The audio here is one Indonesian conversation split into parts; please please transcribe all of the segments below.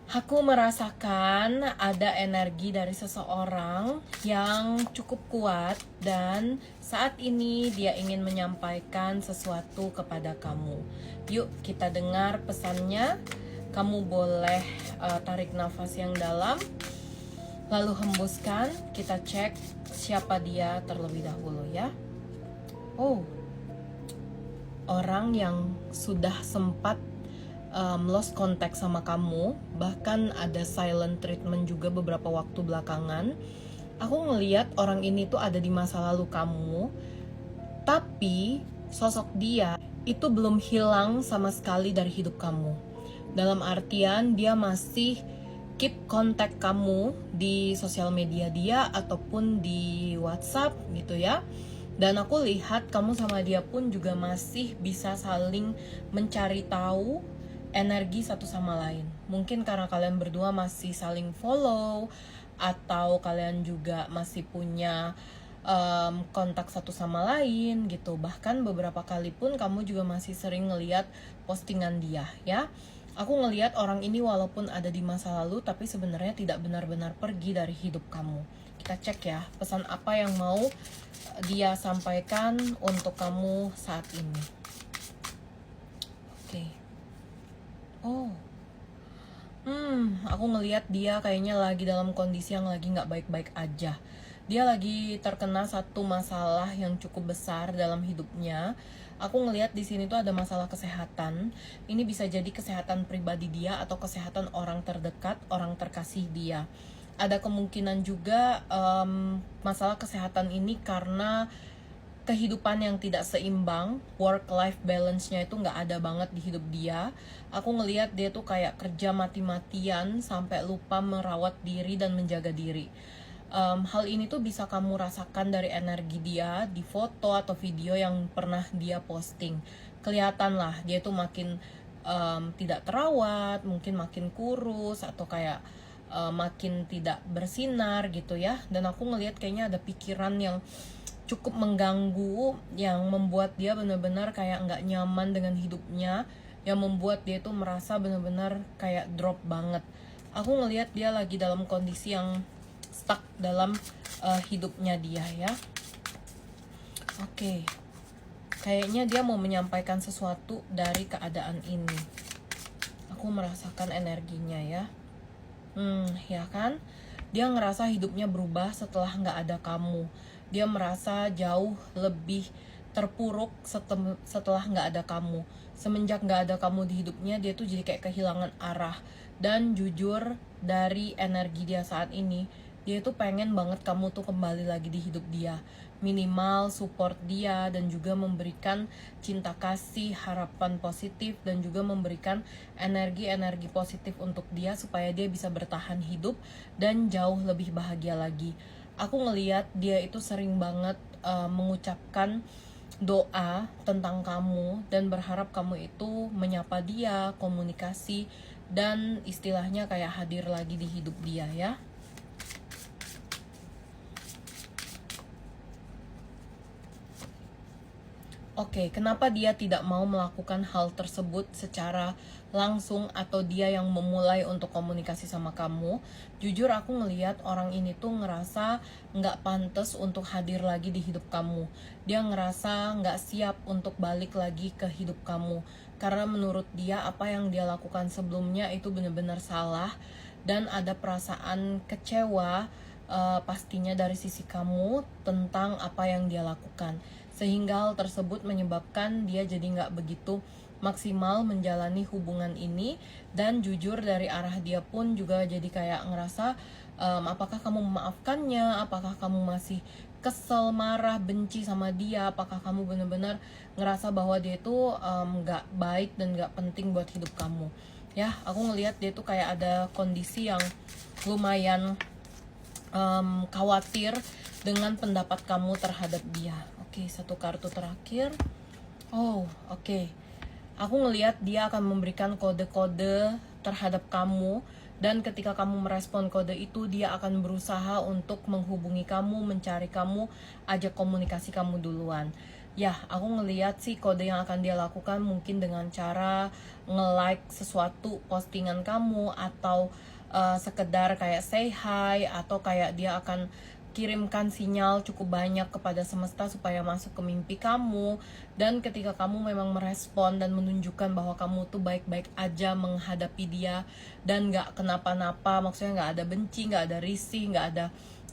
Aku merasakan ada energi dari seseorang yang cukup kuat dan saat ini dia ingin menyampaikan sesuatu kepada kamu. Yuk kita dengar pesannya. Kamu boleh tarik nafas yang dalam, lalu hembuskan. Kita cek siapa dia terlebih dahulu ya. Oh, orang yang sudah sempat lost contact sama kamu, bahkan ada silent treatment juga beberapa waktu belakangan. Aku ngeliat orang ini tuh ada di masa lalu kamu, tapi sosok dia itu belum hilang sama sekali dari hidup kamu. Dalam artian dia masih keep kontak kamu di sosial media dia ataupun di WhatsApp gitu ya. Dan aku lihat kamu sama dia pun juga masih bisa saling mencari tahu energi satu sama lain. Mungkin karena kalian berdua masih saling follow, atau kalian juga masih punya kontak satu sama lain gitu. Bahkan beberapa kali pun kamu juga masih sering ngeliat postingan dia ya. Aku ngeliat orang ini walaupun ada di masa lalu, tapi sebenarnya tidak benar-benar pergi dari hidup kamu. Kita cek ya, pesan apa yang mau dia sampaikan untuk kamu saat ini. Oke. Oh, aku ngelihat dia kayaknya lagi dalam kondisi yang lagi nggak baik-baik aja. Dia lagi terkena satu masalah yang cukup besar dalam hidupnya. Aku ngelihat di sini tuh ada masalah kesehatan. Ini bisa jadi kesehatan pribadi dia atau kesehatan orang terdekat, orang terkasih dia. Ada kemungkinan juga masalah kesehatan ini karena kehidupan yang tidak seimbang, work-life balance-nya itu nggak ada banget di hidup dia. Aku ngelihat dia tuh kayak kerja mati-matian sampai lupa merawat diri dan menjaga diri. Hal ini tuh bisa kamu rasakan dari energi dia di foto atau video yang pernah dia posting. Kelihatan lah dia tuh makin tidak terawat, mungkin makin kurus atau kayak makin tidak bersinar gitu ya. Dan aku ngelihat kayaknya ada pikiran yang cukup mengganggu, yang membuat dia benar-benar kayak nggak nyaman dengan hidupnya, yang membuat dia tuh merasa benar-benar kayak drop banget. Aku ngelihat dia lagi dalam kondisi yang stuck dalam hidupnya dia ya. Oke. Kayaknya dia mau menyampaikan sesuatu dari keadaan ini. Aku merasakan energinya ya. Ya kan? Dia ngerasa hidupnya berubah setelah nggak ada kamu. Dia merasa jauh lebih terpuruk setelah nggak ada kamu. Semenjak nggak ada kamu di hidupnya, dia tuh jadi kayak kehilangan arah. Dan jujur, dari energi dia saat ini, dia tuh pengen banget kamu tuh kembali lagi di hidup dia. Minimal support dia dan juga memberikan cinta kasih, harapan positif, dan juga memberikan energi-energi positif untuk dia supaya dia bisa bertahan hidup dan jauh lebih bahagia lagi. Aku ngeliat dia itu sering banget mengucapkan doa tentang kamu dan berharap kamu itu menyapa dia, komunikasi, dan istilahnya kayak hadir lagi di hidup dia ya. Oke, kenapa dia tidak mau melakukan hal tersebut secara langsung atau dia yang memulai untuk komunikasi sama kamu? Jujur aku ngelihat orang ini tuh ngerasa nggak pantas untuk hadir lagi di hidup kamu. Dia ngerasa nggak siap untuk balik lagi ke hidup kamu. Karena menurut dia apa yang dia lakukan sebelumnya itu benar-benar salah. Dan ada perasaan kecewa pastinya dari sisi kamu tentang apa yang dia lakukan. Sehingga hal tersebut menyebabkan dia jadi nggak begitu maksimal menjalani hubungan ini. Dan jujur dari arah dia pun juga jadi kayak ngerasa apakah kamu memaafkannya, apakah kamu masih kesel, marah, benci sama dia, apakah kamu benar-benar ngerasa bahwa dia itu nggak baik dan nggak penting buat hidup kamu. Ya, aku ngelihat dia tuh kayak ada kondisi yang lumayan khawatir dengan pendapat kamu terhadap dia. Oke, satu kartu terakhir. Oh, oke. Aku ngelihat dia akan memberikan kode-kode terhadap kamu. Dan ketika kamu merespon kode itu, dia akan berusaha untuk menghubungi kamu, mencari kamu, ajak komunikasi kamu duluan. ya aku ngeliat sih kode yang akan dia lakukan mungkin dengan cara nge-like sesuatu postingan kamu, atau sekedar kayak say hi, atau kayak dia akan kirimkan sinyal cukup banyak kepada semesta supaya masuk ke mimpi kamu. Dan ketika kamu memang merespon dan menunjukkan bahwa kamu tuh baik-baik aja menghadapi dia dan gak kenapa-napa, maksudnya gak ada benci, gak ada risih, gak ada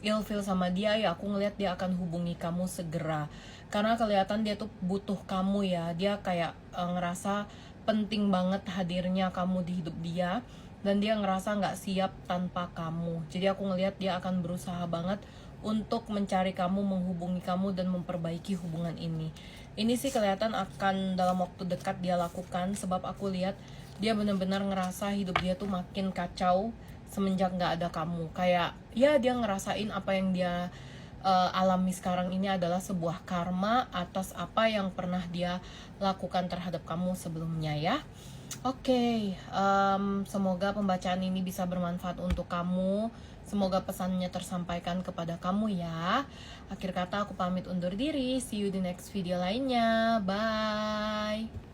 ilfeel sama dia, ya aku ngeliat dia akan hubungi kamu segera. Karena kelihatan dia tuh butuh kamu ya, dia kayak ngerasa penting banget hadirnya kamu di hidup dia, dan dia ngerasa nggak siap tanpa kamu. Jadi aku ngelihat dia akan berusaha banget untuk mencari kamu, menghubungi kamu, dan memperbaiki hubungan ini. Ini sih kelihatan akan dalam waktu dekat dia lakukan, sebab aku lihat dia benar-benar ngerasa hidup dia tuh makin kacau semenjak nggak ada kamu. Kayak ya dia ngerasain apa yang dia alami sekarang ini adalah sebuah karma atas apa yang pernah dia lakukan terhadap kamu sebelumnya ya. Oke, semoga pembacaan ini bisa bermanfaat untuk kamu. Semoga pesannya tersampaikan kepada kamu ya. Akhir kata aku pamit undur diri. See you di next video lainnya. Bye.